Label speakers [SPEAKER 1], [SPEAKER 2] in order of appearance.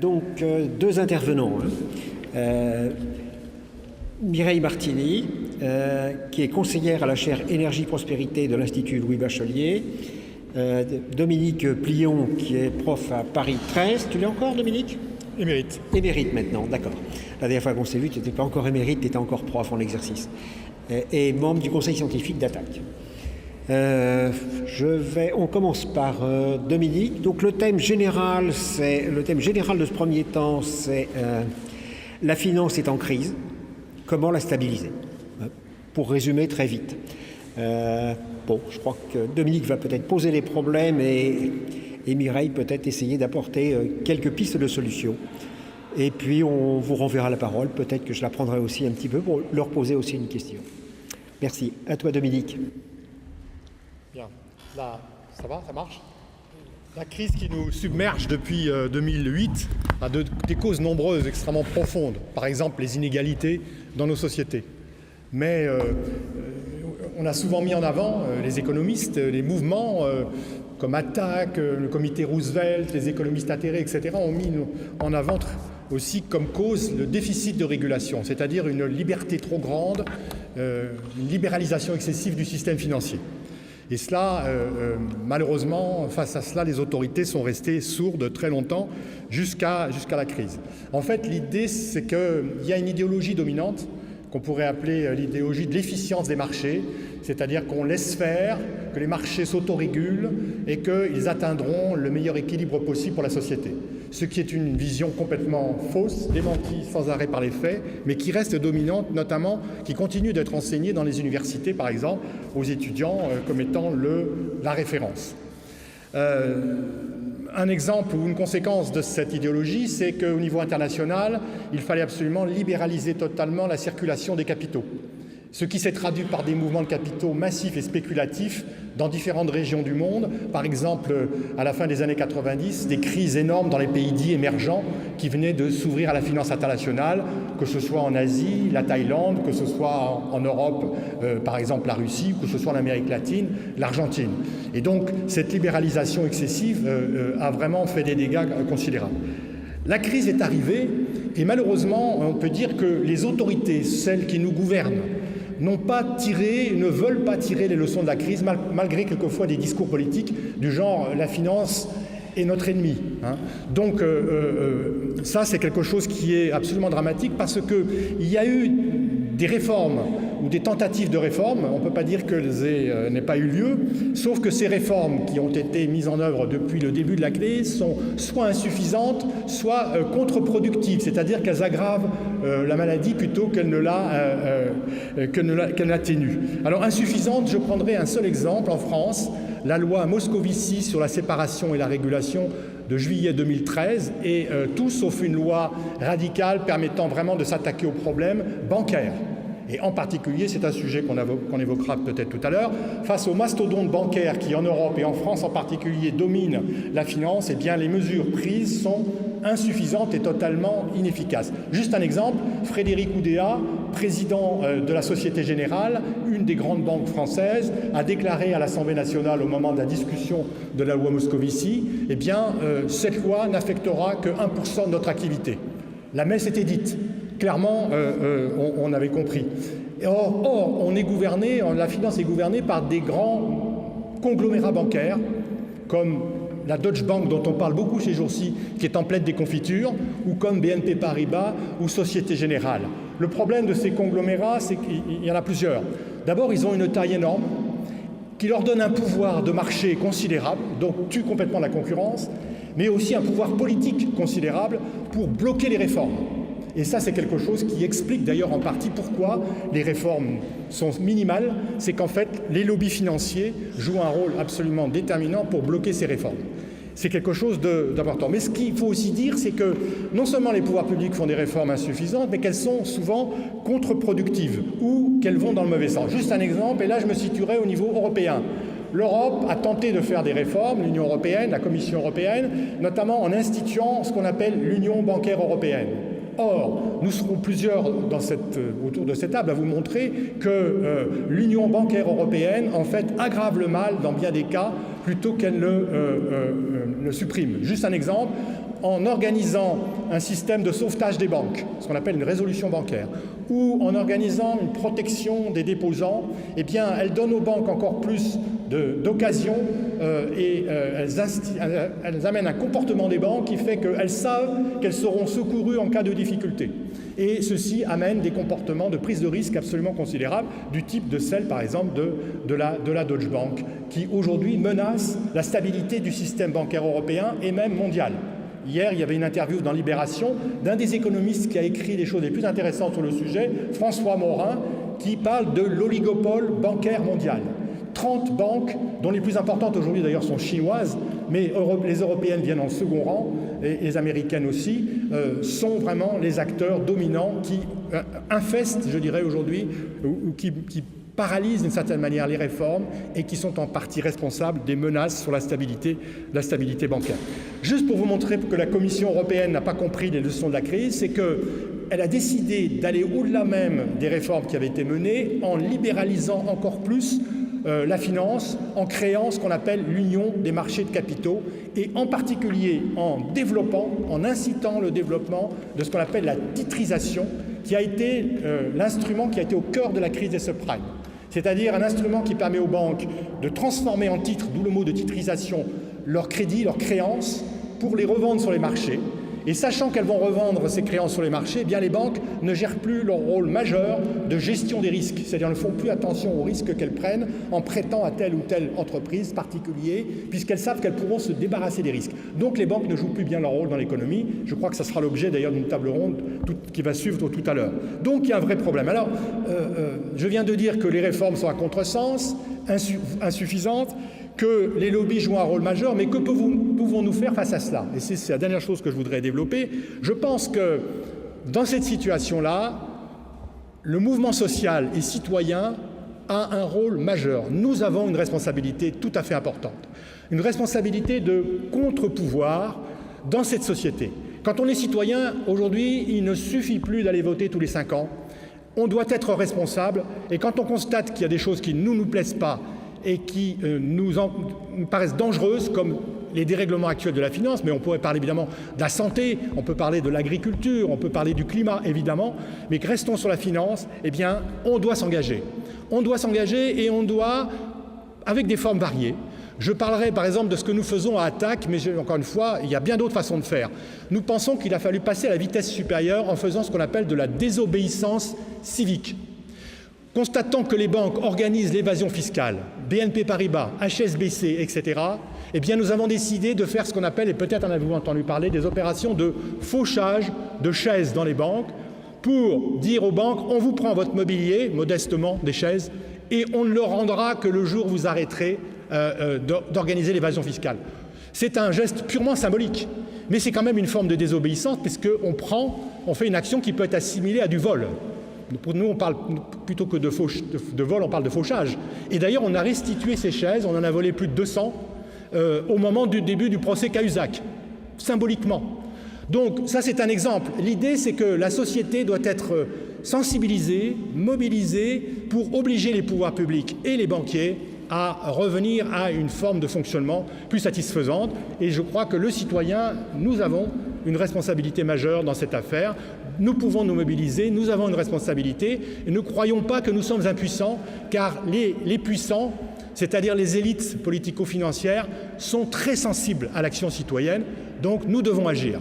[SPEAKER 1] Deux intervenants. Mireille Martini, qui est conseillère à la chaire Énergie-Prospérité de l'Institut Louis Bachelier. Dominique Plion, qui est prof à Paris 13. Tu l'es encore, Dominique?
[SPEAKER 2] Émérite.
[SPEAKER 1] Émérite maintenant, d'accord. La dernière fois qu'on s'est vu, tu n'étais pas encore émérite, tu étais encore prof en exercice. Et membre du conseil scientifique d'Attaque. On commence par Dominique. Donc le thème général de ce premier temps, c'est la finance est en crise. Comment la stabiliser? Pour résumer très vite. Je crois que Dominique va peut-être poser les problèmes et Mireille peut-être essayer d'apporter quelques pistes de solutions. Et puis on vous renverra la parole. Peut-être que je la prendrai aussi un petit peu pour leur poser aussi une question. Merci. À toi, Dominique.
[SPEAKER 2] Bien. Là, ça va? Ça marche? La crise qui nous submerge depuis 2008 a des causes nombreuses, extrêmement profondes. Par exemple, les inégalités dans nos sociétés. Mais on a souvent mis en avant, les économistes, les mouvements comme Attaque, le comité Roosevelt, les économistes atterrés, etc., ont mis en avant aussi comme cause le déficit de régulation, c'est-à-dire une liberté trop grande, une libéralisation excessive du système financier. Et cela, malheureusement, face à cela, les autorités sont restées sourdes très longtemps jusqu'à la crise. En fait, l'idée, c'est qu'il y a une idéologie dominante qu'on pourrait appeler l'idéologie de l'efficience des marchés, c'est-à-dire qu'on laisse faire, que les marchés s'autorégulent et qu'ils atteindront le meilleur équilibre possible pour la société. Ce qui est une vision complètement fausse, démentie sans arrêt par les faits, mais qui reste dominante, notamment, qui continue d'être enseignée dans les universités, par exemple, aux étudiants comme étant la référence. Un exemple ou une conséquence de cette idéologie, c'est qu'au niveau international, il fallait absolument libéraliser totalement la circulation des capitaux. Ce qui s'est traduit par des mouvements de capitaux massifs et spéculatifs dans différentes régions du monde. Par exemple, à la fin des années 90, des crises énormes dans les pays dits émergents qui venaient de s'ouvrir à la finance internationale, que ce soit en Asie, la Thaïlande, que ce soit en Europe, par exemple la Russie, que ce soit en Amérique latine, l'Argentine. Et donc, cette libéralisation excessive a vraiment fait des dégâts considérables. La crise est arrivée et malheureusement, on peut dire que les autorités, celles qui nous gouvernent, ne veulent pas tirer les leçons de la crise, malgré quelquefois des discours politiques du genre « la finance est notre ennemi ». Donc ça, c'est quelque chose qui est absolument dramatique parce qu'il y a eu des réformes ou des tentatives de réforme, on ne peut pas dire qu'elles n'aient pas eu lieu, sauf que ces réformes qui ont été mises en œuvre depuis le début de la crise sont soit insuffisantes, soit contre-productives, c'est-à-dire qu'elles aggravent la maladie plutôt qu'elles ne l'atténuent. Alors insuffisantes, je prendrai un seul exemple en France, la loi Moscovici sur la séparation et la régulation de juillet 2013 est tout sauf une loi radicale permettant vraiment de s'attaquer aux problèmes bancaires. Et en particulier, c'est un sujet qu'on évoquera peut-être tout à l'heure, face aux mastodontes bancaires qui en Europe et en France en particulier dominent la finance, eh bien les mesures prises sont insuffisantes et totalement inefficaces. Juste un exemple, Frédéric Oudéa, président de la Société Générale, une des grandes banques françaises, a déclaré à l'Assemblée nationale au moment de la discussion de la loi Moscovici, eh bien cette loi n'affectera que 1% de notre activité. La messe était dite. Clairement, on avait compris. Or, la finance est gouvernée par des grands conglomérats bancaires, comme la Deutsche Bank, dont on parle beaucoup ces jours-ci, qui est en pleine déconfiture, ou comme BNP Paribas ou Société Générale. Le problème de ces conglomérats, c'est qu'il y en a plusieurs. D'abord, ils ont une taille énorme, qui leur donne un pouvoir de marché considérable, donc tue complètement la concurrence, mais aussi un pouvoir politique considérable pour bloquer les réformes. Et ça, c'est quelque chose qui explique d'ailleurs en partie pourquoi les réformes sont minimales. C'est qu'en fait, les lobbies financiers jouent un rôle absolument déterminant pour bloquer ces réformes. C'est quelque chose d'important. Mais ce qu'il faut aussi dire, c'est que non seulement les pouvoirs publics font des réformes insuffisantes, mais qu'elles sont souvent contre-productives ou qu'elles vont dans le mauvais sens. Juste un exemple, et là je me situerai au niveau européen. L'Europe a tenté de faire des réformes, l'Union européenne, la Commission européenne, notamment en instituant ce qu'on appelle l'Union bancaire européenne. Or, nous serons plusieurs autour de cette table à vous montrer que l'Union bancaire européenne, en fait, aggrave le mal dans bien des cas plutôt qu'elle le supprime. Juste un exemple, en organisant un système de sauvetage des banques, ce qu'on appelle une résolution bancaire, ou en organisant une protection des déposants, eh bien, elle donne aux banques encore plus d'occasions et elles amènent un comportement des banques qui fait qu'elles savent qu'elles seront secourues en cas de difficulté. Et ceci amène des comportements de prise de risque absolument considérables, du type de celle, par exemple, de la Deutsche Bank, qui aujourd'hui menace la stabilité du système bancaire européen et même mondial. Hier, il y avait une interview dans Libération d'un des économistes qui a écrit les choses les plus intéressantes sur le sujet, François Morin, qui parle de l'oligopole bancaire mondial. 30 banques, dont les plus importantes aujourd'hui d'ailleurs sont chinoises, mais les européennes viennent en second rang, et les américaines aussi, sont vraiment les acteurs dominants qui infestent, je dirais aujourd'hui, ou qui paralysent d'une certaine manière les réformes et qui sont en partie responsables des menaces sur la stabilité bancaire. Juste pour vous montrer que la Commission européenne n'a pas compris les leçons de la crise, c'est qu'elle a décidé d'aller au-delà même des réformes qui avaient été menées en libéralisant encore plus la finance, en créant ce qu'on appelle l'union des marchés de capitaux et en particulier en développant, en incitant le développement de ce qu'on appelle la titrisation, qui a été l'instrument qui a été au cœur de la crise des subprimes. C'est-à-dire un instrument qui permet aux banques de transformer en titres, d'où le mot de titrisation, leurs crédits, leurs créances, pour les revendre sur les marchés. Et sachant qu'elles vont revendre ces créances sur les marchés, eh bien les banques ne gèrent plus leur rôle majeur de gestion des risques. C'est-à-dire ne font plus attention aux risques qu'elles prennent en prêtant à telle ou telle entreprise particulière, puisqu'elles savent qu'elles pourront se débarrasser des risques. Donc les banques ne jouent plus bien leur rôle dans l'économie. Je crois que ça sera l'objet d'ailleurs d'une table ronde qui va suivre tout à l'heure. Donc il y a un vrai problème. Alors, je viens de dire que les réformes sont à contresens, insuffisantes, que les lobbies jouent un rôle majeur, mais que pouvons-nous faire face à cela? Et c'est la dernière chose que je voudrais développer. Je pense que dans cette situation-là, le mouvement social et citoyen a un rôle majeur. Nous avons une responsabilité tout à fait importante, une responsabilité de contre-pouvoir dans cette société. Quand on est citoyen, aujourd'hui, il ne suffit plus d'aller voter tous les 5 ans. On doit être responsable, et quand on constate qu'il y a des choses qui ne nous plaisent pas, et qui nous paraissent dangereuses, comme les dérèglements actuels de la finance, mais on pourrait parler évidemment de la santé, on peut parler de l'agriculture, on peut parler du climat évidemment, mais restons sur la finance, eh bien on doit s'engager. On doit s'engager et on doit, avec des formes variées. Je parlerai par exemple de ce que nous faisons à Attac, mais encore une fois, il y a bien d'autres façons de faire. Nous pensons qu'il a fallu passer à la vitesse supérieure en faisant ce qu'on appelle de la désobéissance civique. Constatant que les banques organisent l'évasion fiscale, BNP Paribas, HSBC, etc., eh bien nous avons décidé de faire ce qu'on appelle, et peut-être en avez-vous entendu parler, des opérations de fauchage de chaises dans les banques pour dire aux banques, on vous prend votre mobilier, modestement des chaises, et on ne le rendra que le jour où vous arrêterez d'organiser l'évasion fiscale. C'est un geste purement symbolique, mais c'est quand même une forme de désobéissance puisqu'on fait une action qui peut être assimilée à du vol. Pour nous, on parle plutôt que de vol, on parle de fauchage. Et d'ailleurs, on a restitué ces chaises, on en a volé plus de 200 au moment du début du procès Cahuzac, symboliquement. Donc ça, c'est un exemple. L'idée, c'est que la société doit être sensibilisée, mobilisée pour obliger les pouvoirs publics et les banquiers à revenir à une forme de fonctionnement plus satisfaisante. Et je crois que le citoyen, nous avons une responsabilité majeure dans cette affaire. Nous pouvons nous mobiliser, nous avons une responsabilité et ne croyons pas que nous sommes impuissants, car les puissants, c'est-à-dire les élites politico-financières, sont très sensibles à l'action citoyenne, donc nous devons agir.